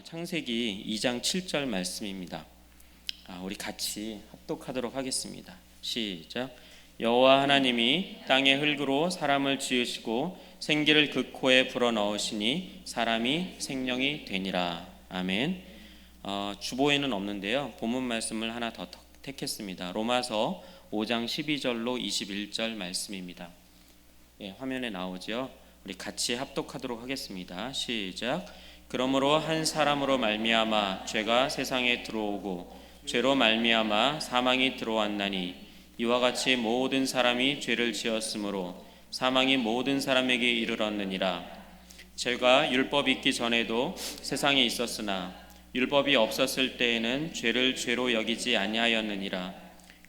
창세기 2장 7절 말씀입니다. 우리 같이 합독하도록 하겠습니다. 시작. 여호와 하나님이 땅의 흙으로 사람을 지으시고 생기를 그 코에 불어넣으시니 사람이 생명이 되니라. 아멘. 주보에는 없는데요, 본문 말씀을 하나 더 택했습니다. 로마서 5장 12절로 21절 말씀입니다. 화면에 나오죠. 우리 같이 합독하도록 하겠습니다. 시작. 그러므로 한 사람으로 말미암아 죄가 세상에 들어오고 죄로 말미암아 사망이 들어왔나니 이와 같이 모든 사람이 죄를 지었으므로 사망이 모든 사람에게 이르렀느니라. 죄가 율법이 있기 전에도 세상에 있었으나 율법이 없었을 때에는 죄를 죄로 여기지 아니하였느니라.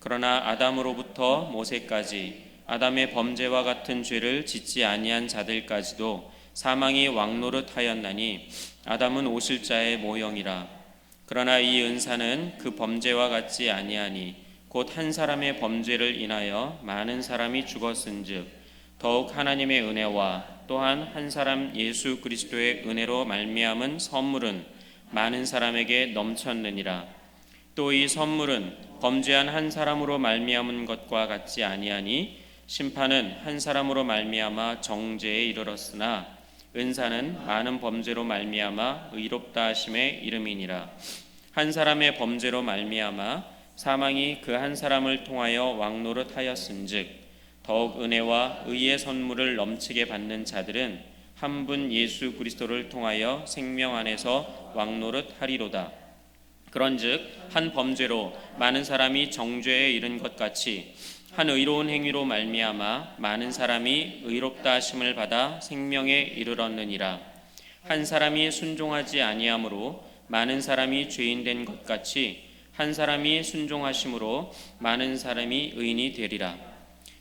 그러나 아담으로부터 모세까지 아담의 범죄와 같은 죄를 짓지 아니한 자들까지도 사망이 왕노릇하였나니 아담은 오실자의 모형이라. 그러나 이 은사는 그 범죄와 같지 아니하니 곧 한 사람의 범죄를 인하여 많은 사람이 죽었은즉 더욱 하나님의 은혜와 또한 한 사람 예수 그리스도의 은혜로 말미암은 선물은 많은 사람에게 넘쳤느니라. 또 이 선물은 범죄한 한 사람으로 말미암은 것과 같지 아니하니 심판은 한 사람으로 말미암아 정죄에 이르렀으나 은사는 많은 범죄로 말미암아 의롭다 하심의 이름이니라. 한 사람의 범죄로 말미암아 사망이 그 한 사람을 통하여 왕노릇하였은즉 더욱 은혜와 의의 선물을 넘치게 받는 자들은 한 분 예수 그리스도를 통하여 생명 안에서 왕노릇하리로다. 그런즉 한 범죄로 많은 사람이 정죄에 이른 것 같이 한 의로운 행위로 말미암아 많은 사람이 의롭다 하심을 받아 생명에 이르렀느니라. 한 사람이 순종하지 아니함으로 많은 사람이 죄인 된 것 같이 한 사람이 순종하심으로 많은 사람이 의인이 되리라.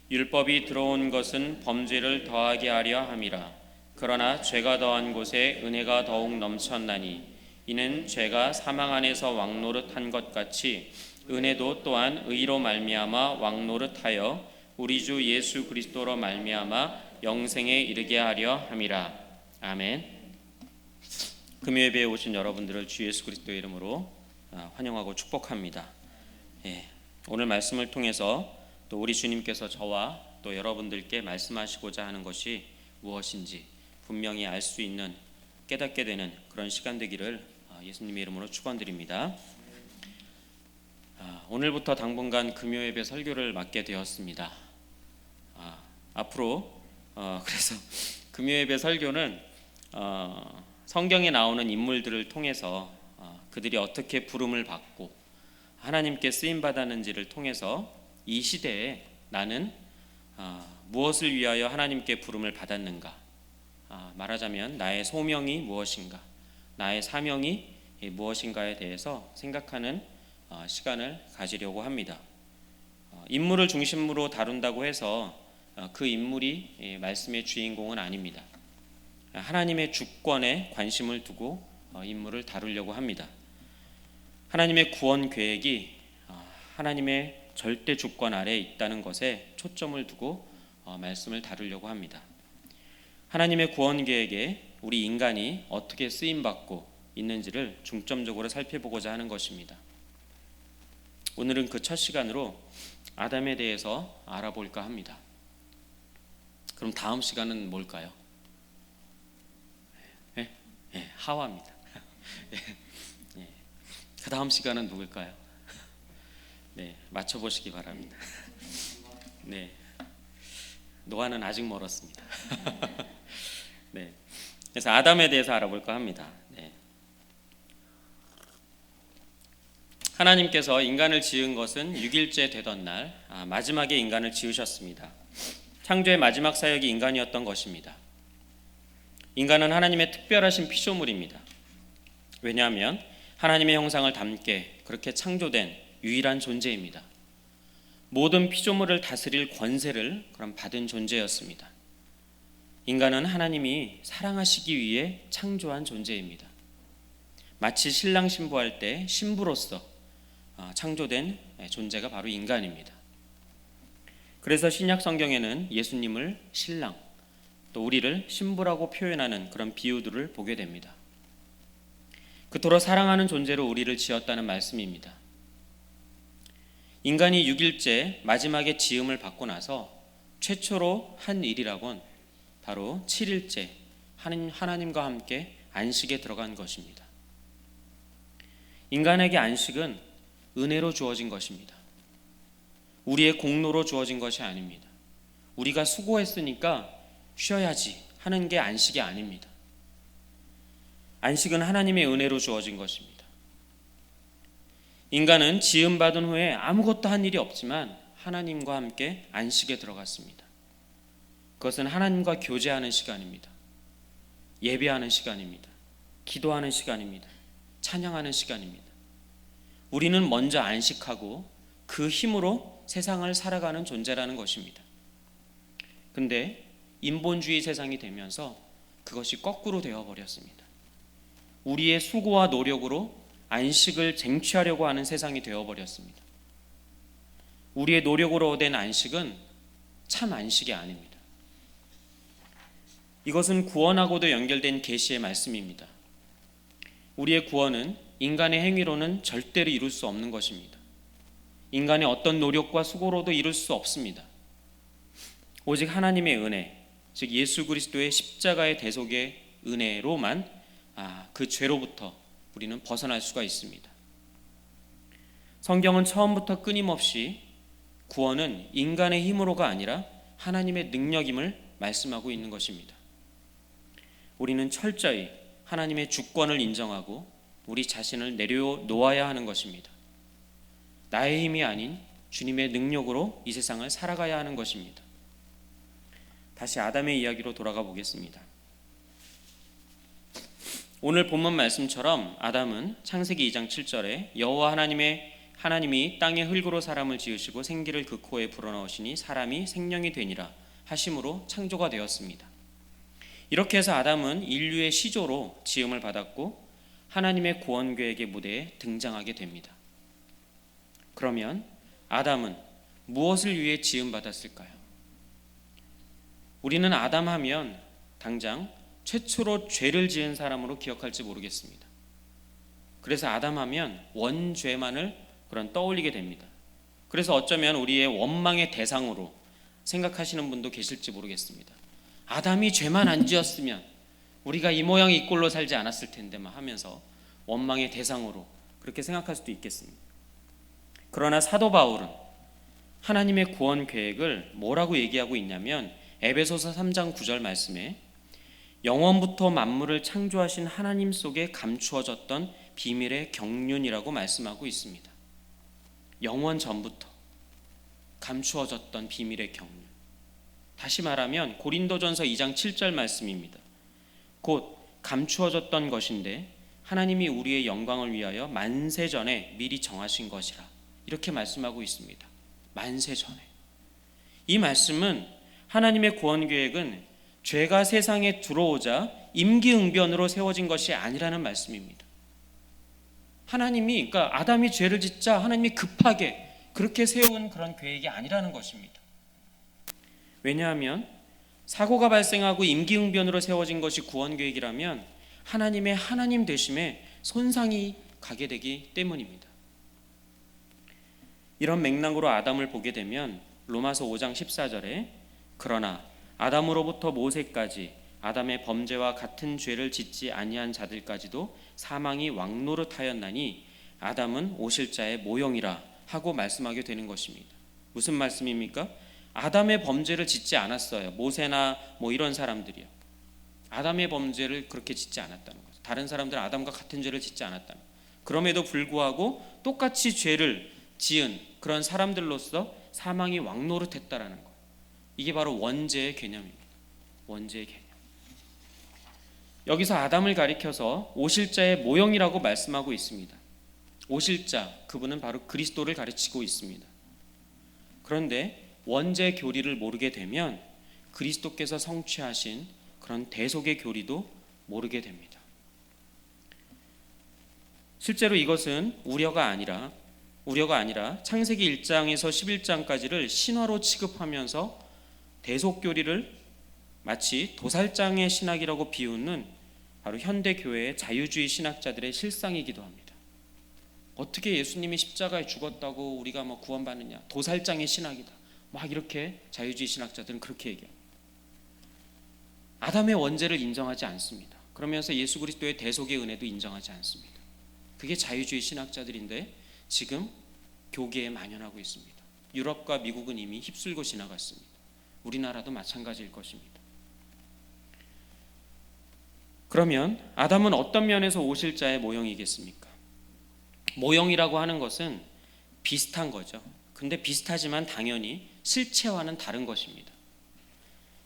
율법이 들어온 것은 범죄를 더하게 하려 함이라. 그러나 죄가 더한 곳에 은혜가 더욱 넘쳤나니 이는 죄가 사망 안에서 왕노릇한 것 같이 은혜도 또한 의로 말미암아 왕노릇하여 우리 주 예수 그리스도로 말미암아 영생에 이르게 하려 함이라. 아멘. 금요예배에 오신 여러분들을 주 예수 그리스도의 이름으로 환영하고 축복합니다. 오늘 말씀을 통해서 또 우리 주님께서 저와 또 여러분들께 말씀하시고자 하는 것이 무엇인지 분명히 알 수 있는, 깨닫게 되는 그런 시간 되기를 예수님의 이름으로 축원드립니다. 오늘부터 당분간 금요예배 설교를 맡게 되었습니다. 앞으로 그래서 금요예배 설교는 성경에 나오는 인물들을 통해서 그들이 어떻게 부름을 받고 하나님께 쓰임 받았는지를 통해서 이 시대에 나는 무엇을 위하여 하나님께 부름을 받았는가, 말하자면 나의 소명이 무엇인가, 나의 사명이 무엇인가에 대해서 생각하는 시간을 가지려고 합니다. 인물을 중심으로 다룬다고 해서 그 인물이 말씀의 주인공은 아닙니다. 하나님의 주권에 관심을 두고 인물을 다루려고 합니다. 하나님의 구원 계획이 하나님의 절대 주권 아래에 있다는 것에 초점을 두고 말씀을 다루려고 합니다. 하나님의 구원 계획에 우리 인간이 어떻게 쓰임받고 있는지를 중점적으로 살펴보고자 하는 것입니다. 오늘은 그 첫 시간으로 아담에 대해서 알아볼까 합니다. 그럼 다음 시간은 뭘까요? 하와입니다. 그 다음 시간은 누굴까요? 맞춰보시기 바랍니다. 노아는 아직 멀었습니다. 그래서 아담에 대해서 알아볼까 합니다. 하나님께서 인간을 지은 것은 6일째 되던 날 마지막에 인간을 지으셨습니다. 창조의 마지막 사역이 인간이었던 것입니다. 인간은 하나님의 특별하신 피조물입니다. 왜냐하면 하나님의 형상을 담게 그렇게 창조된 유일한 존재입니다. 모든 피조물을 다스릴 권세를 그럼 받은 존재였습니다. 인간은 하나님이 사랑하시기 위해 창조한 존재입니다. 마치 신랑 신부할 때 신부로서 창조된 존재가 바로 인간입니다. 그래서 신약 성경에는 예수님을 신랑, 또 우리를 신부라고 표현하는 그런 비유들을 보게 됩니다. 그토록 사랑하는 존재로 우리를 지었다는 말씀입니다. 인간이 6일째 마지막에 지음을 받고 나서 최초로 한 일이라곤 바로 7일째 하나님과 함께 안식에 들어간 것입니다. 인간에게 안식은 은혜로 주어진 것입니다. 우리의 공로로 주어진 것이 아닙니다. 우리가 수고했으니까 쉬어야지 하는 게 안식이 아닙니다. 안식은 하나님의 은혜로 주어진 것입니다. 인간은 지음받은 후에 아무것도 한 일이 없지만 하나님과 함께 안식에 들어갔습니다. 그것은 하나님과 교제하는 시간입니다. 예배하는 시간입니다. 기도하는 시간입니다. 찬양하는 시간입니다. 우리는 먼저 안식하고 그 힘으로 세상을 살아가는 존재라는 것입니다. 근데 인본주의 세상이 되면서 그것이 거꾸로 되어버렸습니다. 우리의 수고와 노력으로 안식을 쟁취하려고 하는 세상이 되어버렸습니다. 우리의 노력으로 얻은 안식은 참 안식이 아닙니다. 이것은 구원하고도 연결된 계시의 말씀입니다. 우리의 구원은 인간의 행위로는 절대로 이룰 수 없는 것입니다. 인간의 어떤 노력과 수고로도 이룰 수 없습니다. 오직 하나님의 은혜, 즉 예수 그리스도의 십자가의 대속의 은혜로만 그 죄로부터 우리는 벗어날 수가 있습니다. 성경은 처음부터 끊임없이 구원은 인간의 힘으로가 아니라 하나님의 능력임을 말씀하고 있는 것입니다. 우리는 철저히 하나님의 주권을 인정하고 우리 자신을 내려놓아야 하는 것입니다. 나의 힘이 아닌 주님의 능력으로 이 세상을 살아가야 하는 것입니다. 다시 아담의 이야기로 돌아가 보겠습니다. 오늘 본문 말씀처럼 아담은 창세기 2장 7절에 여호와 하나님이 땅의 흙으로 사람을 지으시고 생기를 그 코에 불어넣으시니 사람이 생명이 되니라 하심으로 창조가 되었습니다. 이렇게 해서 아담은 인류의 시조로 지음을 받았고 하나님의 구원 계획의 무대에 등장하게 됩니다. 그러면 아담은 무엇을 위해 지음받았을까요? 우리는 아담 하면 당장 최초로 죄를 지은 사람으로 기억할지 모르겠습니다. 그래서 아담 하면 원죄만을 떠올리게 됩니다. 그래서 어쩌면 우리의 원망의 대상으로 생각하시는 분도 계실지 모르겠습니다. 아담이 죄만 안 지었으면 우리가 이 모양 이 꼴로 살지 않았을 텐데 하면서 원망의 대상으로 그렇게 생각할 수도 있겠습니다. 그러나 사도 바울은 하나님의 구원 계획을 뭐라고 얘기하고 있냐면 에베소서 3장 9절 말씀에 영원부터 만물을 창조하신 하나님 속에 감추어졌던 비밀의 경륜이라고 말씀하고 있습니다. 영원 전부터 감추어졌던 비밀의 경륜. 다시 말하면 고린도전서 2장 7절 말씀입니다. 곧 감추어졌던 것인데 하나님이 우리의 영광을 위하여 만세 전에 미리 정하신 것이라 이렇게 말씀하고 있습니다. 만세 전에. 이 말씀은 하나님의 구원 계획은 죄가 세상에 들어오자 임기응변으로 세워진 것이 아니라는 말씀입니다. 하나님이 그러니까 아담이 죄를 짓자 하나님이 급하게 그렇게 세운 그런 계획이 아니라는 것입니다. 왜냐하면 사고가 발생하고 임기응변으로 세워진 것이 구원 계획이라면 하나님의 하나님 되심에 손상이 가게 되기 때문입니다. 이런 맥락으로 아담을 보게 되면 로마서 5장 14절에 그러나 아담으로부터 모세까지 아담의 범죄와 같은 죄를 짓지 아니한 자들까지도 사망이 왕노릇하였나니 아담은 오실자의 모형이라 하고 말씀하게 되는 것입니다. 무슨 말씀입니까? 아담의 범죄를 짓지 않았어요. 모세나 이런 사람들이요. 아담의 범죄를 그렇게 짓지 않았다는 거죠. 다른 사람들은 아담과 같은 죄를 짓지 않았다는 거죠. 그럼에도 불구하고 똑같이 죄를 지은 그런 사람들로서 사망이 왕노릇했다라는 것. 이게 바로 원죄의 개념입니다. 원죄의 개념. 여기서 아담을 가리켜서 오실자의 모형이라고 말씀하고 있습니다. 오실자, 그분은 바로 그리스도를 가르치고 있습니다. 그런데 원죄 교리를 모르게 되면 그리스도께서 성취하신 그런 대속의 교리도 모르게 됩니다. 실제로 이것은 우려가 아니라 창세기 1장에서 11장까지를 신화로 취급하면서 대속교리를 마치 도살장의 신학이라고 비우는 바로 현대 교회의 자유주의 신학자들의 실상이기도 합니다. 어떻게 예수님이 십자가에 죽었다고 우리가 뭐 구원받느냐, 도살장의 신학이다, 막 이렇게 자유주의 신학자들은 그렇게 얘기합니다. 아담의 원죄를 인정하지 않습니다. 그러면서 예수 그리스도의 대속의 은혜도 인정하지 않습니다. 그게 자유주의 신학자들인데 지금 교계에 만연하고 있습니다. 유럽과 미국은 이미 휩쓸고 지나갔습니다. 우리나라도 마찬가지일 것입니다. 그러면 아담은 어떤 면에서 오실 자의 모형이겠습니까? 모형이라고 하는 것은 비슷한 거죠. 근데 비슷하지만 당연히 실체와는 다른 것입니다.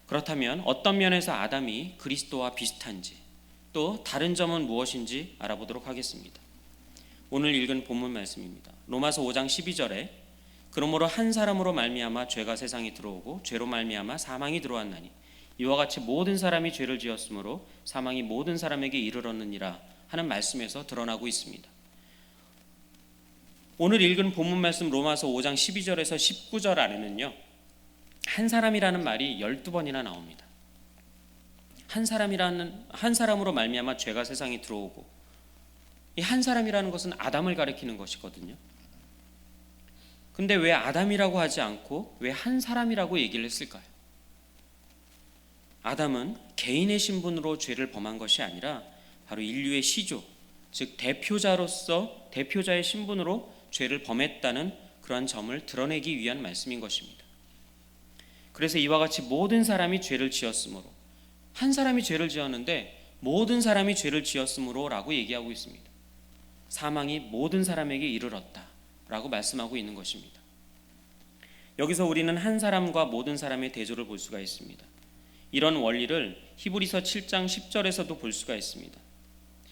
그렇다면 어떤 면에서 아담이 그리스도와 비슷한지, 또 다른 점은 무엇인지 알아보도록 하겠습니다. 오늘 읽은 본문 말씀입니다. 로마서 5장 12절에 그러므로 한 사람으로 말미암아 죄가 세상에 들어오고 죄로 말미암아 사망이 들어왔나니 이와 같이 모든 사람이 죄를 지었으므로 사망이 모든 사람에게 이르렀느니라 하는 말씀에서 드러나고 있습니다. 오늘 읽은 본문 말씀 로마서 5장 12절에서 19절 안에는요, 한 사람이라는 말이 12번이나 나옵니다. 한 사람으로 말미암아 죄가 세상에 들어오고, 이 한 사람이라는 것은 아담을 가리키는 것이거든요. 근데 왜 아담이라고 하지 않고 왜 한 사람이라고 얘기를 했을까요? 아담은 개인의 신분으로 죄를 범한 것이 아니라 바로 인류의 시조, 즉 대표자의 신분으로 죄를 범했다는 그러한 점을 드러내기 위한 말씀인 것입니다. 그래서 이와 같이 모든 사람이 죄를 지었으므로, 한 사람이 죄를 지었는데 모든 사람이 죄를 지었으므로 라고 얘기하고 있습니다. 사망이 모든 사람에게 이르렀다 라고 말씀하고 있는 것입니다. 여기서 우리는 한 사람과 모든 사람의 대조를 볼 수가 있습니다. 이런 원리를 히브리서 7장 10절에서도 볼 수가 있습니다.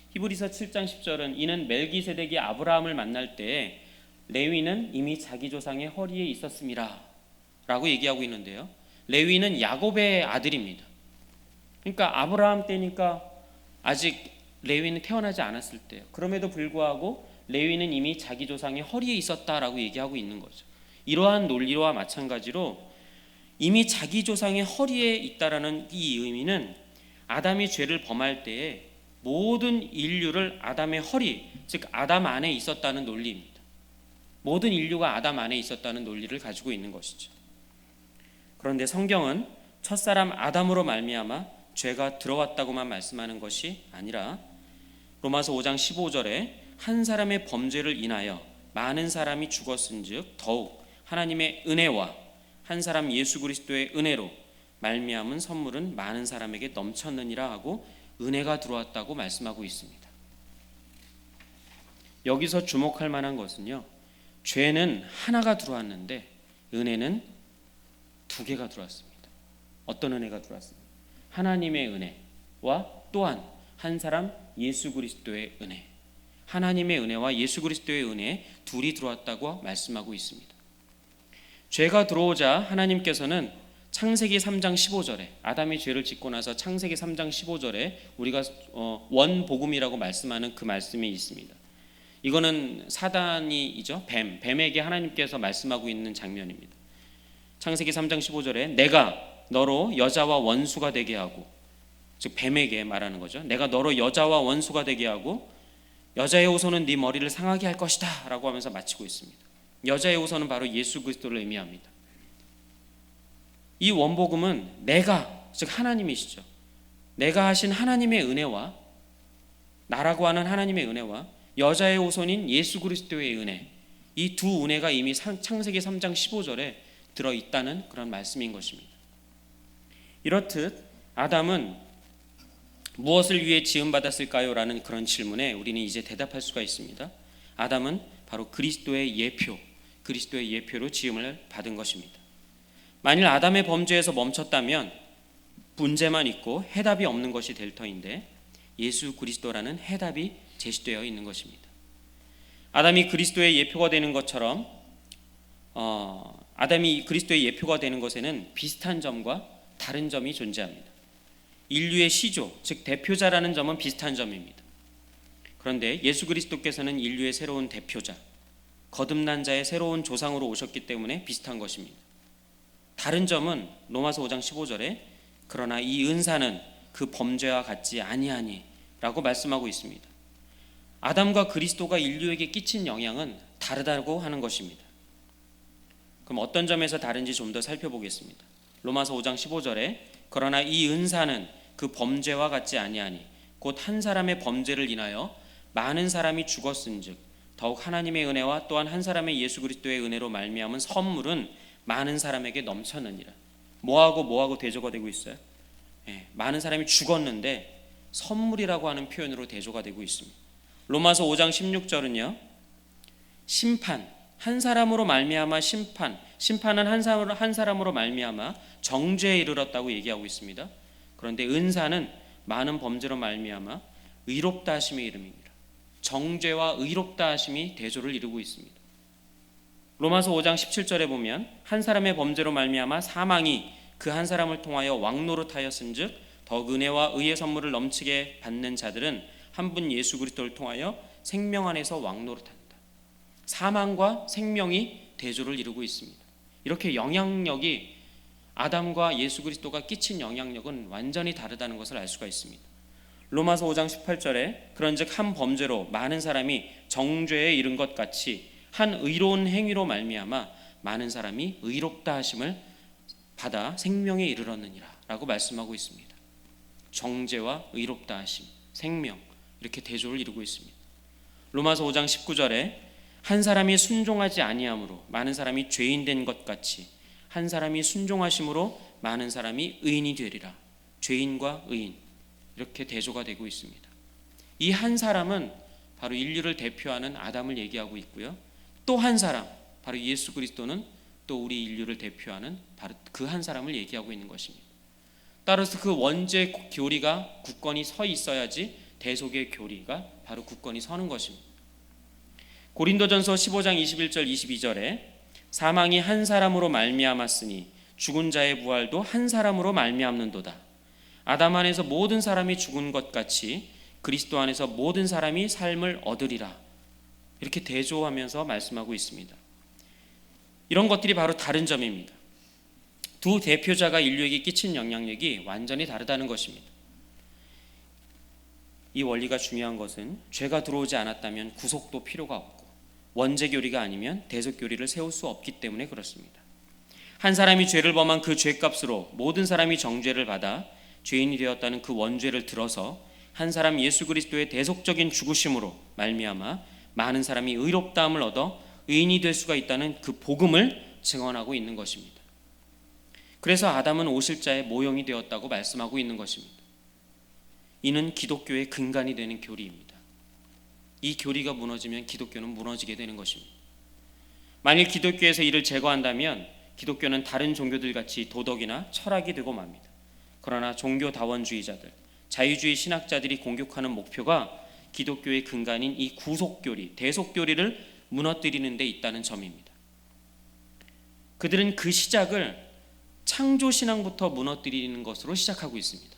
히브리서 7장 10절은 이는 멜기세덱이 아브라함을 만날 때에 레위는 이미 자기 조상의 허리에 있었음이라 라고 얘기하고 있는데요, 레위는 야곱의 아들입니다. 그러니까 아브라함 때니까 아직 레위는 태어나지 않았을 때요. 그럼에도 불구하고 레위는 이미 자기 조상의 허리에 있었다라고 얘기하고 있는 거죠. 이러한 논리와 마찬가지로 이미 자기 조상의 허리에 있다라는 이 의미는 아담이 죄를 범할 때에 모든 인류를 아담의 허리, 즉 아담 안에 있었다는 논리입니다. 모든 인류가 아담 안에 있었다는 논리를 가지고 있는 것이죠. 그런데 성경은 첫사람 아담으로 말미암아 죄가 들어왔다고만 말씀하는 것이 아니라 로마서 5장 15절에 한 사람의 범죄를 인하여 많은 사람이 죽었은즉 더욱 하나님의 은혜와 한 사람 예수 그리스도의 은혜로 말미암은 선물은 많은 사람에게 넘쳤느니라 하고 은혜가 들어왔다고 말씀하고 있습니다. 여기서 주목할 만한 것은요, 죄는 하나가 들어왔는데 은혜는 두 개가 들어왔습니다. 어떤 은혜가 들어왔습니까? 하나님의 은혜와 또한 한 사람 예수 그리스도의 은혜, 하나님의 은혜와 예수 그리스도의 은혜 둘이 들어왔다고 말씀하고 있습니다. 죄가 들어오자 하나님께서는 창세기 3장 15절에 아담이 죄를 짓고 나서 창세기 3장 15절에 우리가 원복음이라고 말씀하는 그 말씀이 있습니다. 이거는 사단이죠. 뱀에게 하나님께서 말씀하고 있는 장면입니다. 창세기 3장 15절에 내가 너로 여자와 원수가 되게 하고, 즉 뱀에게 말하는 거죠. 내가 너로 여자와 원수가 되게 하고 여자의 후손은 네 머리를 상하게 할 것이다 라고 하면서 마치고 있습니다. 여자의 후손은 바로 예수 그리스도를 의미합니다. 이 원복음은 내가, 즉 하나님이시죠. 내가 하신 하나님의 은혜와, 나라고 하는 하나님의 은혜와 여자의 후손인 예수 그리스도의 은혜, 이 두 은혜가 이미 창세기 3장 15절에 들어있다는 그런 말씀인 것입니다. 이렇듯 아담은 무엇을 위해 지음받았을까요? 라는 그런 질문에 우리는 이제 대답할 수가 있습니다. 아담은 바로 그리스도의 예표로 지음을 받은 것입니다. 만일 아담의 범죄에서 멈췄다면 문제만 있고 해답이 없는 것이 될 터인데 예수 그리스도라는 해답이 제시되어 있는 것입니다. 아담이 그리스도의 예표가 되는 것처럼 아담이 그리스도의 예표가 되는 것에는 비슷한 점과 다른 점이 존재합니다. 인류의 시조, 즉 대표자라는 점은 비슷한 점입니다. 그런데 예수 그리스도께서는 인류의 새로운 대표자, 거듭난 자의 새로운 조상으로 오셨기 때문에 비슷한 것입니다. 다른 점은 로마서 5장 15절에 그러나 이 은사는 그 범죄와 같지 아니하니 라고 말씀하고 있습니다. 아담과 그리스도가 인류에게 끼친 영향은 다르다고 하는 것입니다. 그럼 어떤 점에서 다른지 좀 더 살펴보겠습니다. 로마서 5장 15절에 그러나 이 은사는 그 범죄와 같지 아니하니 곧 한 사람의 범죄를 인하여 많은 사람이 죽었은즉 더욱 하나님의 은혜와 또한 한 사람의 예수 그리스도의 은혜로 말미암은 선물은 많은 사람에게 넘쳤느니라. 뭐하고 대조가 되고 있어요? 많은 사람이 죽었는데 선물이라고 하는 표현으로 대조가 되고 있습니다. 로마서 5장 16절은요. 심판, 한 사람으로 말미암아 심판은 한 사람으로 말미암아 정죄에 이르렀다고 얘기하고 있습니다. 그런데 은사는 많은 범죄로 말미암아 의롭다 하심의 이름입니다. 정죄와 의롭다 하심이 대조를 이루고 있습니다. 로마서 5장 17절에 보면 한 사람의 범죄로 말미암아 사망이 그 한 사람을 통하여 왕노릇하였은즉 더욱 은혜와 의의 선물을 넘치게 받는 자들은 한 분 예수 그리스도를 통하여 생명 안에서 왕노릇한다. 사망과 생명이 대조를 이루고 있습니다. 이렇게 영향력이 아담과 예수 그리스도가 끼친 영향력은 완전히 다르다는 것을 알 수가 있습니다. 로마서 5장 18절에 그런즉 한 범죄로 많은 사람이 정죄에 이른 것 같이 한 의로운 행위로 말미암아 많은 사람이 의롭다 하심을 받아 생명에 이르렀느니라 라고 말씀하고 있습니다. 정죄와 의롭다 하심, 생명, 이렇게 대조를 이루고 있습니다. 로마서 5장 19절에 한 사람이 순종하지 아니함으로 많은 사람이 죄인 된 것 같이 한 사람이 순종하심으로 많은 사람이 의인이 되리라. 죄인과 의인, 이렇게 대조가 되고 있습니다. 이 한 사람은 바로 인류를 대표하는 아담을 얘기하고 있고요. 또 한 사람, 바로 예수 그리스도는 또 우리 인류를 대표하는 바로 그 한 사람을 얘기하고 있는 것입니다. 따라서 그 원죄 교리가 굳건히 서 있어야지 대속의 교리가 바로 굳건히 서는 것입니다. 고린도전서 15장 21절 22절에 사망이 한 사람으로 말미암았으니 죽은 자의 부활도 한 사람으로 말미암는도다. 아담 안에서 모든 사람이 죽은 것 같이 그리스도 안에서 모든 사람이 삶을 얻으리라. 이렇게 대조하면서 말씀하고 있습니다. 이런 것들이 바로 다른 점입니다. 두 대표자가 인류에게 끼친 영향력이 완전히 다르다는 것입니다. 이 원리가 중요한 것은 죄가 들어오지 않았다면 구속도 필요가 없고 원죄 교리가 아니면 대속 교리를 세울 수 없기 때문에 그렇습니다. 한 사람이 죄를 범한 그 죄값으로 모든 사람이 정죄를 받아 죄인이 되었다는 그 원죄를 들어서 한 사람 예수 그리스도의 대속적인 죽으심으로 말미암아 많은 사람이 의롭다함을 얻어 의인이 될 수가 있다는 그 복음을 증언하고 있는 것입니다. 그래서 아담은 오실자의 모형이 되었다고 말씀하고 있는 것입니다. 이는 기독교의 근간이 되는 교리입니다. 이 교리가 무너지면 기독교는 무너지게 되는 것입니다. 만일 기독교에서 이를 제거한다면 기독교는 다른 종교들 같이 도덕이나 철학이 되고 맙니다. 그러나 종교다원주의자들, 자유주의 신학자들이 공격하는 목표가 기독교의 근간인 이 구속교리, 대속교리를 무너뜨리는 데 있다는 점입니다. 그들은 그 시작을 창조신앙부터 무너뜨리는 것으로 시작하고 있습니다.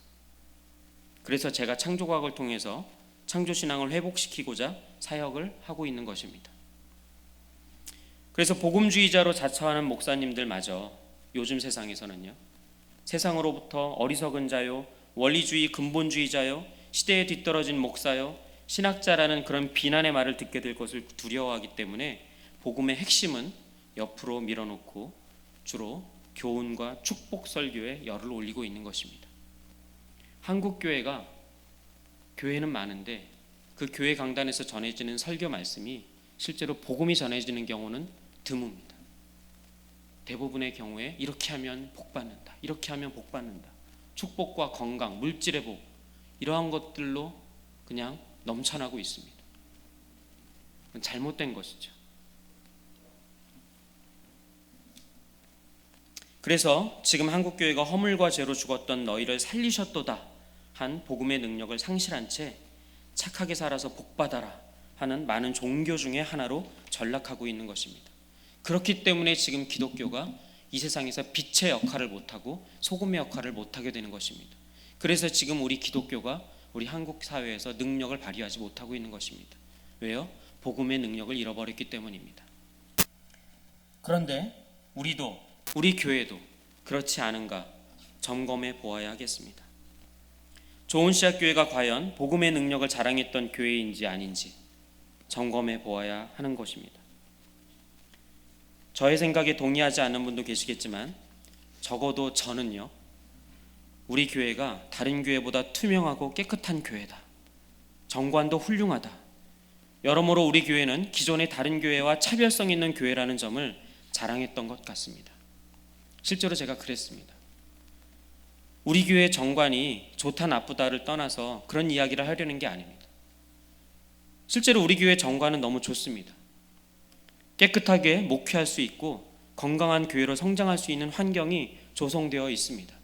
그래서 제가 창조과학을 통해서 창조신앙을 회복시키고자 사역을 하고 있는 것입니다. 그래서 복음주의자로 자처하는 목사님들마저 요즘 세상에서는요, 세상으로부터 어리석은 자요, 원리주의 근본주의자요, 시대에 뒤떨어진 목사요, 신학자라는 그런 비난의 말을 듣게 될 것을 두려워하기 때문에 복음의 핵심은 옆으로 밀어놓고 주로 교훈과 축복 설교에 열을 올리고 있는 것입니다. 한국 교회는 많은데 그 교회 강단에서 전해지는 설교 말씀이 실제로 복음이 전해지는 경우는 드뭅니다. 대부분의 경우에 이렇게 하면 복 받는다, 이렇게 하면 복 받는다, 축복과 건강, 물질의 복, 이러한 것들로 그냥 넘쳐나고 있습니다. 잘못된 것이죠. 그래서 지금 한국교회가 허물과 죄로 죽었던 너희를 살리셨도다 한 복음의 능력을 상실한 채 착하게 살아서 복받아라 하는 많은 종교 중에 하나로 전락하고 있는 것입니다. 그렇기 때문에 지금 기독교가 이 세상에서 빛의 역할을 못하고 소금의 역할을 못하게 되는 것입니다. 그래서 지금 우리 기독교가 우리 한국 사회에서 능력을 발휘하지 못하고 있는 것입니다. 왜요? 복음의 능력을 잃어버렸기 때문입니다. 그런데 우리 교회도 그렇지 않은가 점검해 보아야 하겠습니다. 좋은 씨앗 교회가 과연 복음의 능력을 자랑했던 교회인지 아닌지 점검해 보아야 하는 것입니다. 저의 생각에 동의하지 않는 분도 계시겠지만 적어도 저는요, 우리 교회가 다른 교회보다 투명하고 깨끗한 교회다, 정관도 훌륭하다, 여러모로 우리 교회는 기존의 다른 교회와 차별성 있는 교회라는 점을 자랑했던 것 같습니다. 실제로 제가 그랬습니다. 우리 교회 정관이 좋다 나쁘다를 떠나서 그런 이야기를 하려는 게 아닙니다. 실제로 우리 교회 정관은 너무 좋습니다. 깨끗하게 목회할 수 있고 건강한 교회로 성장할 수 있는 환경이 조성되어 있습니다.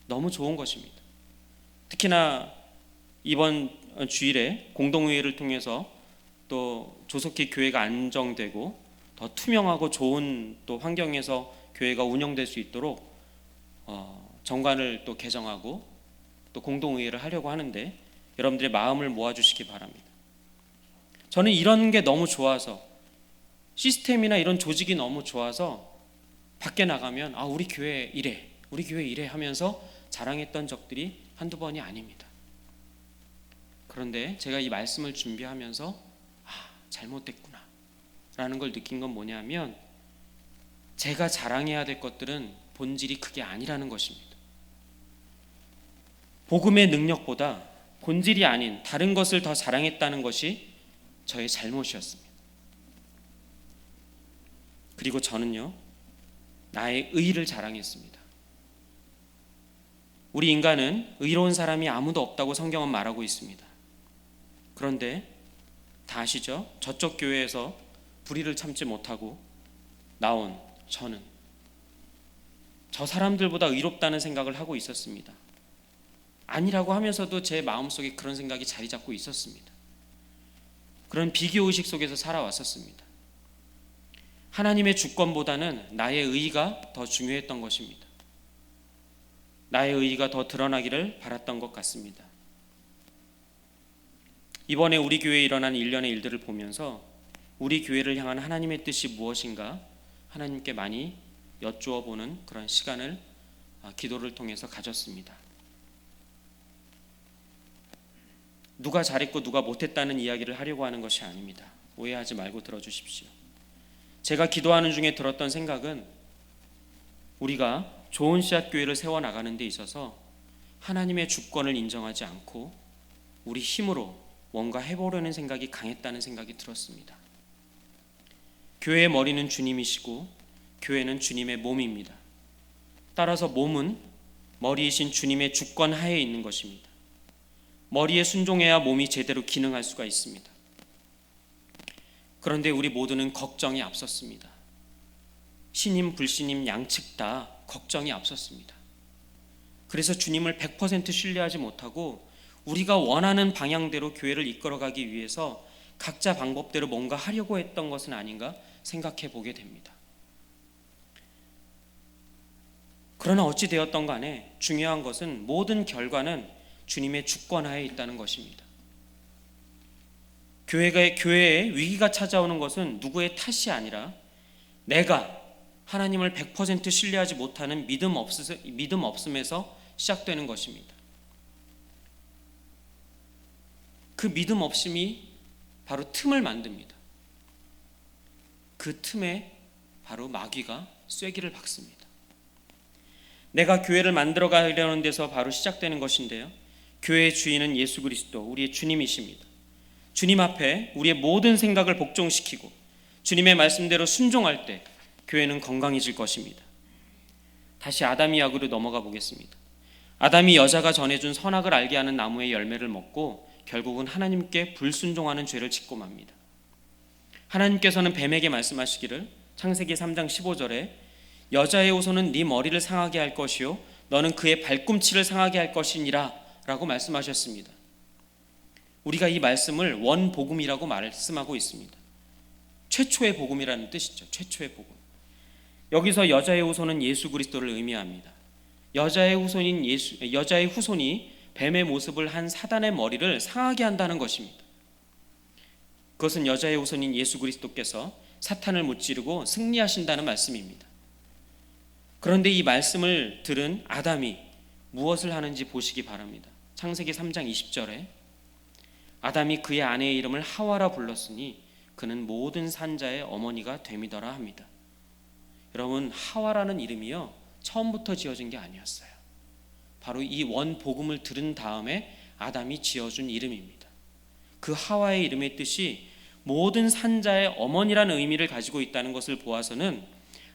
너무 좋은 것입니다. 특히나 이번 주일에 공동회의를 통해서 또 조속히 교회가 안정되고 더 투명하고 좋은 또 환경에서 교회가 운영될 수 있도록 정관을 또 개정하고 또 공동회의를 하려고 하는데 여러분들의 마음을 모아주시기 바랍니다. 저는 이런 게 너무 좋아서, 시스템이나 이런 조직이 너무 좋아서 밖에 나가면 우리 교회 이래, 우리 교회 이래 하면서 자랑했던 적들이 한두 번이 아닙니다. 그런데 제가 이 말씀을 준비하면서 잘못됐구나 라는 걸 느낀 건 뭐냐면, 제가 자랑해야 될 것들은 본질이 그게 아니라는 것입니다. 복음의 능력보다 본질이 아닌 다른 것을 더 자랑했다는 것이 저의 잘못이었습니다. 그리고 저는요, 나의 의를 자랑했습니다. 우리 인간은 의로운 사람이 아무도 없다고 성경은 말하고 있습니다. 그런데 다 아시죠? 저쪽 교회에서 불의를 참지 못하고 나온 저는 저 사람들보다 의롭다는 생각을 하고 있었습니다. 아니라고 하면서도 제 마음속에 그런 생각이 자리 잡고 있었습니다. 그런 비교의식 속에서 살아왔었습니다. 하나님의 주권보다는 나의 의의가 더 중요했던 것입니다. 나의 의의가 더 드러나기를 바랐던 것 같습니다. 이번에 우리 교회에 일어난 일련의 일들을 보면서 우리 교회를 향한 하나님의 뜻이 무엇인가 하나님께 많이 여쭈어 보는 그런 시간을 기도를 통해서 가졌습니다. 누가 잘했고 누가 못했다는 이야기를 하려고 하는 것이 아닙니다. 오해하지 말고 들어주십시오. 제가 기도하는 중에 들었던 생각은, 우리가 좋은 씨앗 교회를 세워나가는 데 있어서 하나님의 주권을 인정하지 않고 우리 힘으로 뭔가 해보려는 생각이 강했다는 생각이 들었습니다. 교회의 머리는 주님이시고 교회는 주님의 몸입니다. 따라서 몸은 머리이신 주님의 주권 하에 있는 것입니다. 머리에 순종해야 몸이 제대로 기능할 수가 있습니다. 그런데 우리 모두는 걱정이 앞섰습니다. 신임 불신임 양측 다 걱정이 앞섰습니다. 그래서 주님을 100% 신뢰하지 못하고 우리가 원하는 방향대로 교회를 이끌어가기 위해서 각자 방법대로 뭔가 하려고 했던 것은 아닌가 생각해 보게 됩니다. 그러나 어찌 되었던 간에 중요한 것은 모든 결과는 주님의 주권하에 있다는 것입니다. 교회에 위기가 찾아오는 것은 누구의 탓이 아니라 내가 하나님을 100% 신뢰하지 못하는 믿음 없음에서 시작되는 것입니다. 그 믿음 없음이 바로 틈을 만듭니다. 그 틈에 바로 마귀가 쐐기를 박습니다. 내가 교회를 만들어 가려는 데서 바로 시작되는 것인데요, 교회의 주인은 예수 그리스도, 우리의 주님이십니다. 주님 앞에 우리의 모든 생각을 복종시키고 주님의 말씀대로 순종할 때 교회는 건강해질 것입니다. 다시 아담 이야기로 넘어가 보겠습니다. 아담이 여자가 전해준 선악을 알게 하는 나무의 열매를 먹고 결국은 하나님께 불순종하는 죄를 짓고 맙니다. 하나님께서는 뱀에게 말씀하시기를, 창세기 3장 15절에 여자의 후손은 네 머리를 상하게 할 것이요 너는 그의 발꿈치를 상하게 할 것이니라 라고 말씀하셨습니다. 우리가 이 말씀을 원복음이라고 말씀하고 있습니다. 최초의 복음이라는 뜻이죠. 최초의 복음. 여기서 여자의 후손은 예수 그리스도를 의미합니다. 여자의 후손이 뱀의 모습을 한 사단의 머리를 상하게 한다는 것입니다. 그것은 여자의 후손인 예수 그리스도께서 사탄을 무찌르고 승리하신다는 말씀입니다. 그런데 이 말씀을 들은 아담이 무엇을 하는지 보시기 바랍니다. 창세기 3장 20절에 아담이 그의 아내의 이름을 하와라 불렀으니 그는 모든 산자의 어머니가 됨이더라 합니다. 여러분, 하와라는 이름이요, 처음부터 지어진 게 아니었어요. 바로 이 원 복음을 들은 다음에 아담이 지어준 이름입니다. 그 하와의 이름의 뜻이 모든 산자의 어머니라는 의미를 가지고 있다는 것을 보아서는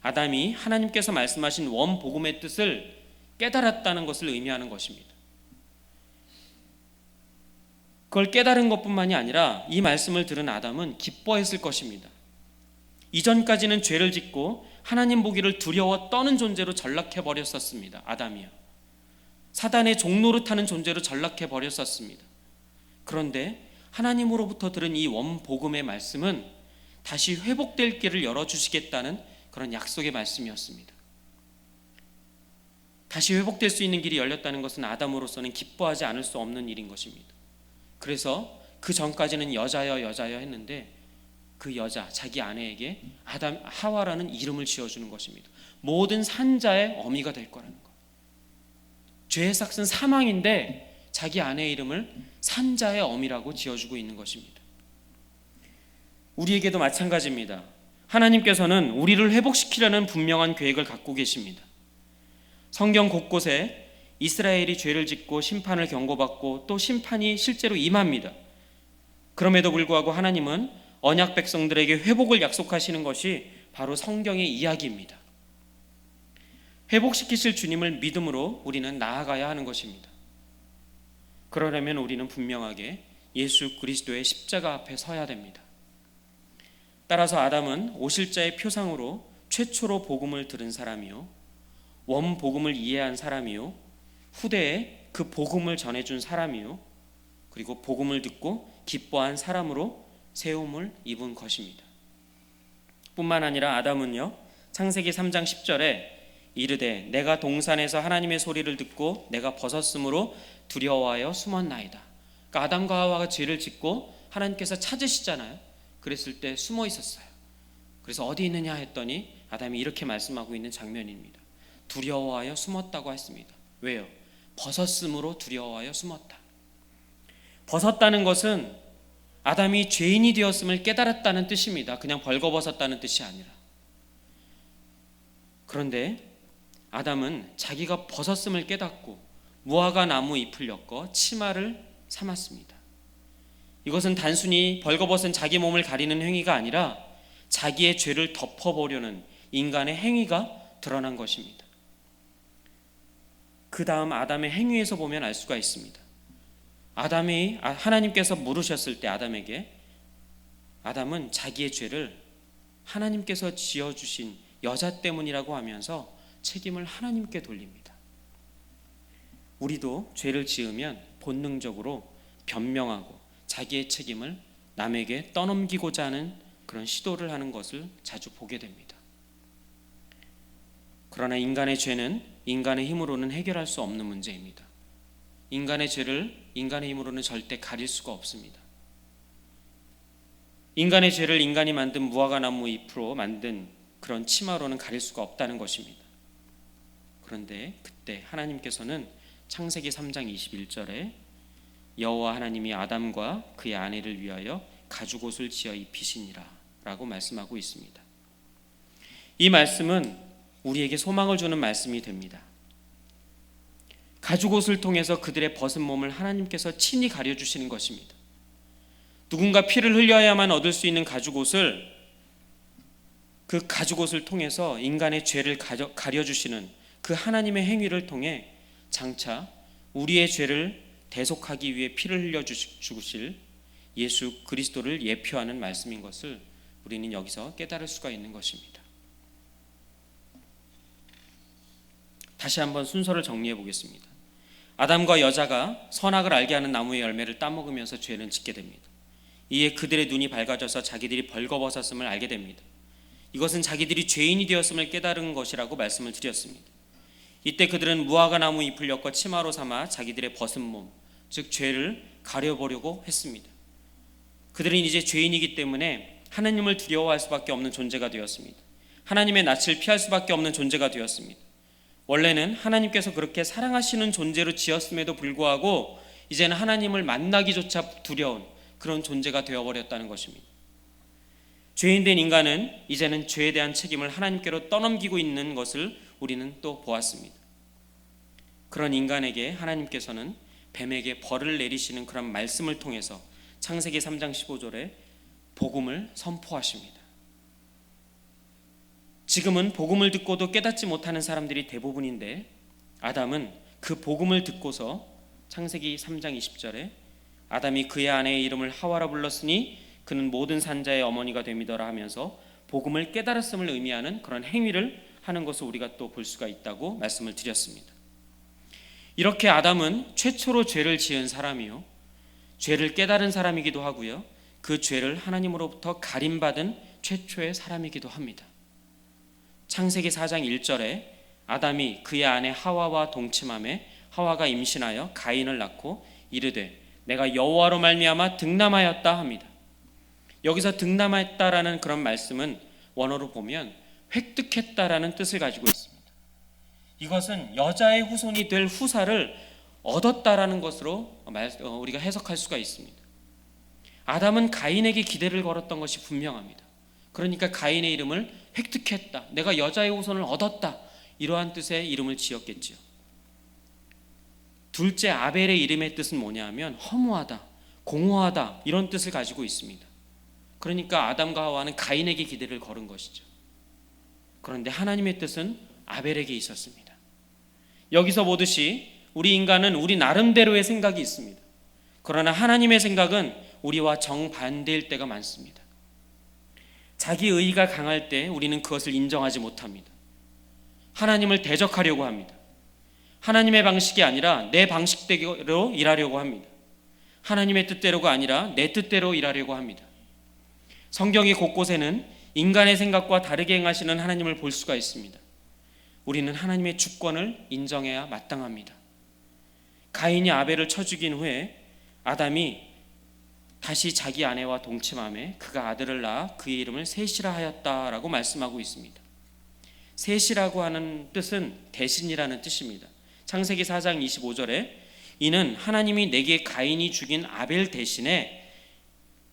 아담이 하나님께서 말씀하신 원 복음의 뜻을 깨달았다는 것을 의미하는 것입니다. 그걸 깨달은 것뿐만이 아니라 이 말씀을 들은 아담은 기뻐했을 것입니다. 이전까지는 죄를 짓고 하나님 보기를 두려워 떠는 존재로 전락해 버렸었습니다. 아담이요, 사단의 종노릇하는 존재로 전락해 버렸었습니다. 그런데 하나님으로부터 들은 이 원복음의 말씀은 다시 회복될 길을 열어주시겠다는 그런 약속의 말씀이었습니다. 다시 회복될 수 있는 길이 열렸다는 것은 아담으로서는 기뻐하지 않을 수 없는 일인 것입니다. 그래서 그 전까지는 여자여 여자여 했는데 그 여자, 자기 아내에게 하와라는 이름을 지어주는 것입니다. 모든 산자의 어미가 될 거라는 것. 죄의 삭은 사망인데 자기 아내의 이름을 산자의 어미라고 지어주고 있는 것입니다. 우리에게도 마찬가지입니다. 하나님께서는 우리를 회복시키려는 분명한 계획을 갖고 계십니다. 성경 곳곳에 이스라엘이 죄를 짓고 심판을 경고받고 또 심판이 실제로 임합니다. 그럼에도 불구하고 하나님은 언약 백성들에게 회복을 약속하시는 것이 바로 성경의 이야기입니다. 회복시키실 주님을 믿음으로 우리는 나아가야 하는 것입니다. 그러려면 우리는 분명하게 예수 그리스도의 십자가 앞에 서야 됩니다. 따라서 아담은 오실자의 표상으로 최초로 복음을 들은 사람이요, 원 복음을 이해한 사람이요, 후대에 그 복음을 전해준 사람이요, 그리고 복음을 듣고 기뻐한 사람으로 세움을 입은 것입니다. 뿐만 아니라 아담은요, 창세기 3장 10절에 이르되 내가 동산에서 하나님의 소리를 듣고 내가 벗었으므로 두려워하여 숨었나이다. 그러니까 아담과 하와가 죄를 짓고 하나님께서 찾으시잖아요. 그랬을 때 숨어 있었어요. 그래서 어디 있느냐 했더니 아담이 이렇게 말씀하고 있는 장면입니다. 두려워하여 숨었다고 했습니다. 왜요? 벗었으므로 두려워하여 숨었다. 벗었다는 것은 아담이 죄인이 되었음을 깨달았다는 뜻입니다. 그냥 벌거벗었다는 뜻이 아니라. 그런데 아담은 자기가 벗었음을 깨닫고 무화과 나무 잎을 엮어 치마를 삼았습니다. 이것은 단순히 벌거벗은 자기 몸을 가리는 행위가 아니라 자기의 죄를 덮어보려는 인간의 행위가 드러난 것입니다. 그 다음 아담의 행위에서 보면 알 수가 있습니다. 하나님께서 물으셨을 때 아담에게, 아담은 자기의 죄를 하나님께서 지어주신 여자 때문이라고 하면서 책임을 하나님께 돌립니다. 우리도 죄를 지으면 본능적으로 변명하고 자기의 책임을 남에게 떠넘기고자 하는 그런 시도를 하는 것을 자주 보게 됩니다. 그러나 인간의 죄는 인간의 힘으로는 해결할 수 없는 문제입니다. 인간의 죄를 인간의 힘으로는 절대 가릴 수가 없습니다. 인간의 죄를 인간이 만든 무화과 나무 잎으로 만든 그런 치마로는 가릴 수가 없다는 것입니다. 그런데 그때 하나님께서는 창세기 3장 21절에 여호와 하나님이 아담과 그의 아내를 위하여 가죽옷을 지어 입히시니라 라고 말씀하고 있습니다. 이 말씀은 우리에게 소망을 주는 말씀이 됩니다. 가죽옷을 통해서 그들의 벗은 몸을 하나님께서 친히 가려주시는 것입니다. 누군가 피를 흘려야만 얻을 수 있는 가죽옷을, 그 가죽옷을 통해서 인간의 죄를 가려주시는 그 하나님의 행위를 통해 장차 우리의 죄를 대속하기 위해 피를 흘려 주실 예수 그리스도를 예표하는 말씀인 것을 우리는 여기서 깨달을 수가 있는 것입니다. 다시 한번 순서를 정리해 보겠습니다. 아담과 여자가 선악을 알게 하는 나무의 열매를 따먹으면서 죄는 짓게 됩니다. 이에 그들의 눈이 밝아져서 자기들이 벌거벗었음을 알게 됩니다. 이것은 자기들이 죄인이 되었음을 깨달은 것이라고 말씀을 드렸습니다. 이때 그들은 무화과 나무 잎을 엮어 치마로 삼아 자기들의 벗은 몸, 즉 죄를 가려보려고 했습니다. 그들은 이제 죄인이기 때문에 하나님을 두려워할 수밖에 없는 존재가 되었습니다. 하나님의 낯을 피할 수밖에 없는 존재가 되었습니다. 원래는 하나님께서 그렇게 사랑하시는 존재로 지었음에도 불구하고 이제는 하나님을 만나기조차 두려운 그런 존재가 되어버렸다는 것입니다. 죄인된 인간은 이제는 죄에 대한 책임을 하나님께로 떠넘기고 있는 것을 우리는 또 보았습니다. 그런 인간에게 하나님께서는 뱀에게 벌을 내리시는 그런 말씀을 통해서 창세기 3장 15절에 복음을 선포하십니다. 지금은 복음을 듣고도 깨닫지 못하는 사람들이 대부분인데, 아담은 그 복음을 듣고서 창세기 3장 20절에 아담이 그의 아내의 이름을 하와라 불렀으니 그는 모든 산자의 어머니가 됨이더라 하면서 복음을 깨달았음을 의미하는 그런 행위를 하는 것을 우리가 또 볼 수가 있다고 말씀을 드렸습니다. 이렇게 아담은 최초로 죄를 지은 사람이요, 죄를 깨달은 사람이기도 하고요, 그 죄를 하나님으로부터 가림받은 최초의 사람이기도 합니다. 창세기 4장 1절에 아담이 그의 아내 하와와 동침함에 하와가 임신하여 가인을 낳고 이르되 내가 여호와로 말미암아 득남하였다 합니다. 여기서 득남했다라는 그런 말씀은 원어로 보면 획득했다라는 뜻을 가지고 있습니다. 이것은 여자의 후손이 될 후사를 얻었다라는 것으로 우리가 해석할 수가 있습니다. 아담은 가인에게 기대를 걸었던 것이 분명합니다. 그러니까 가인의 이름을 획득했다, 내가 여자의 후손을 얻었다, 이러한 뜻의 이름을 지었겠지요. 둘째 아벨의 이름의 뜻은 뭐냐 하면 허무하다, 공허하다, 이런 뜻을 가지고 있습니다. 그러니까 아담과 하와는 가인에게 기대를 걸은 것이죠. 그런데 하나님의 뜻은 아벨에게 있었습니다. 여기서 보듯이 우리 인간은 우리 나름대로의 생각이 있습니다. 그러나 하나님의 생각은 우리와 정반대일 때가 많습니다. 자기 의의가 강할 때 우리는 그것을 인정하지 못합니다. 하나님을 대적하려고 합니다. 하나님의 방식이 아니라 내 방식대로 일하려고 합니다. 하나님의 뜻대로가 아니라 내 뜻대로 일하려고 합니다. 성경의 곳곳에는 인간의 생각과 다르게 행하시는 하나님을 볼 수가 있습니다. 우리는 하나님의 주권을 인정해야 마땅합니다. 가인이 아벨을 쳐 죽인 후에 아담이 다시 자기 아내와 동침함에 그가 아들을 낳아 그의 이름을 셋이라 하였다라고 말씀하고 있습니다. 셋이라고 하는 뜻은 대신이라는 뜻입니다. 창세기 4장 25절에 이는 하나님이 내게 가인이 죽인 아벨 대신에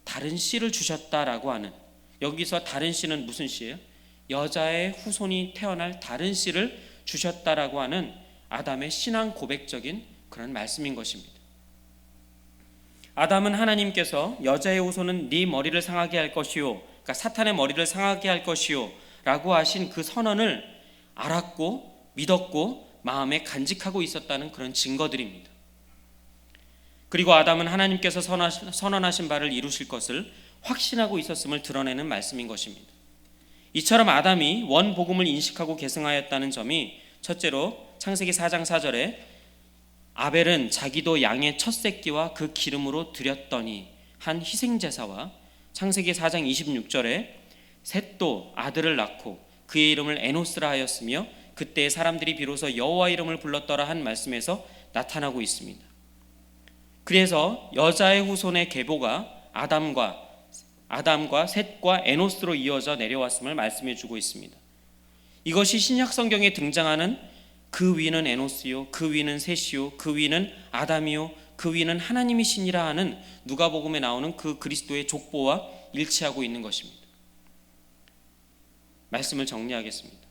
다른 씨를 주셨다라고 하는, 여기서 다른 씨는 무슨 씨예요? 여자의 후손이 태어날 다른 씨를 주셨다라고 하는 아담의 신앙 고백적인 그런 말씀인 것입니다. 아담은 하나님께서 여자의 후손은 네 머리를 상하게 할 것이요, 그러니까 사탄의 머리를 상하게 할 것이요 라고 하신 그 선언을 알았고 믿었고 마음에 간직하고 있었다는 그런 증거들입니다. 그리고 아담은 하나님께서 선언하신 바를 이루실 것을 확신하고 있었음을 드러내는 말씀인 것입니다. 이처럼 아담이 원복음을 인식하고 계승하였다는 점이 첫째로 창세기 4장 4절에 아벨은 자기도 양의 첫 새끼와 그 기름으로 드렸더니 한 희생제사와 창세기 4장 26절에 셋도 아들을 낳고 그의 이름을 에노스라 하였으며 그때 사람들이 비로소 여호와 이름을 불렀더라 한 말씀에서 나타나고 있습니다. 그래서 여자의 후손의 계보가 아담과 셋과 에노스로 이어져 내려왔음을 말씀해 주고 있습니다. 이것이 신약 성경에 등장하는 그 위는 에노스요, 그 위는 셋이요, 그 위는 아담이요, 그 위는 하나님이시니라 하는 누가복음에 나오는 그 그리스도의 족보와 일치하고 있는 것입니다. 말씀을 정리하겠습니다.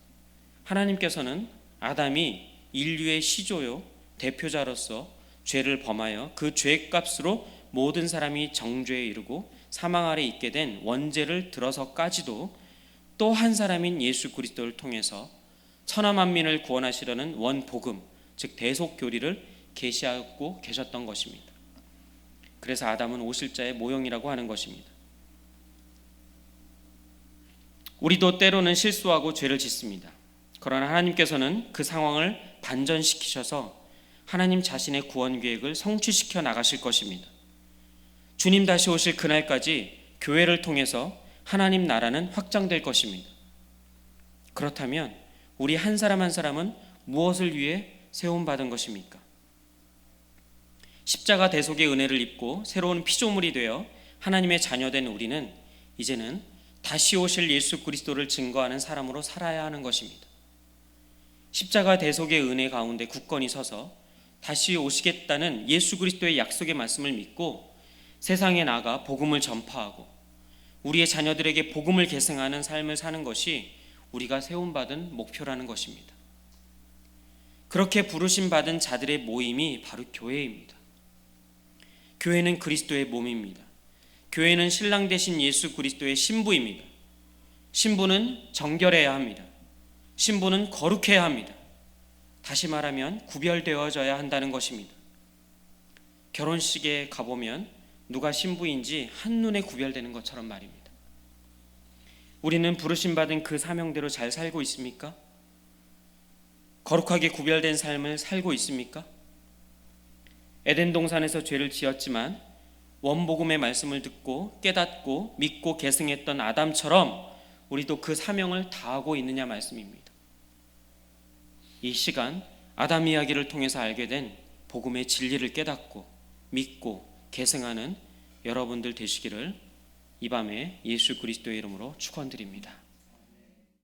하나님께서는 아담이 인류의 시조요, 대표자로서 죄를 범하여 그 죄값으로 모든 사람이 정죄에 이르고 사망 아래 있게 된 원죄를 들어서까지도 또 한 사람인 예수 그리스도를 통해서 천하 만민을 구원하시려는 원복음, 즉 대속교리를 계시하고 계셨던 것입니다. 그래서 아담은 오실자의 모형이라고 하는 것입니다. 우리도 때로는 실수하고 죄를 짓습니다. 그러나 하나님께서는 그 상황을 반전시키셔서 하나님 자신의 구원 계획을 성취시켜 나가실 것입니다. 주님 다시 오실 그날까지 교회를 통해서 하나님 나라는 확장될 것입니다. 그렇다면 우리 한 사람 한 사람은 무엇을 위해 세움받은 것입니까? 십자가 대속의 은혜를 입고 새로운 피조물이 되어 하나님의 자녀된 우리는 이제는 다시 오실 예수 그리스도를 증거하는 사람으로 살아야 하는 것입니다. 십자가 대속의 은혜 가운데 굳건히 서서 다시 오시겠다는 예수 그리스도의 약속의 말씀을 믿고 세상에 나가 복음을 전파하고 우리의 자녀들에게 복음을 계승하는 삶을 사는 것이 우리가 세움받은 목표라는 것입니다. 그렇게 부르심 받은 자들의 모임이 바로 교회입니다. 교회는 그리스도의 몸입니다. 교회는 신랑 되신 예수 그리스도의 신부입니다. 신부는 정결해야 합니다. 신부는 거룩해야 합니다. 다시 말하면 구별되어져야 한다는 것입니다. 결혼식에 가보면 누가 신부인지 한눈에 구별되는 것처럼 말입니다. 우리는 부르심받은 그 사명대로 잘 살고 있습니까? 거룩하게 구별된 삶을 살고 있습니까? 에덴 동산에서 죄를 지었지만 원복음의 말씀을 듣고 깨닫고 믿고 계승했던 아담처럼 우리도 그 사명을 다하고 있느냐 말씀입니다. 이 시간 아담 이야기를 통해서 알게 된 복음의 진리를 깨닫고 믿고 계승하는 여러분들 되시기를 이 밤에 예수 그리스도의 이름으로 축원드립니다.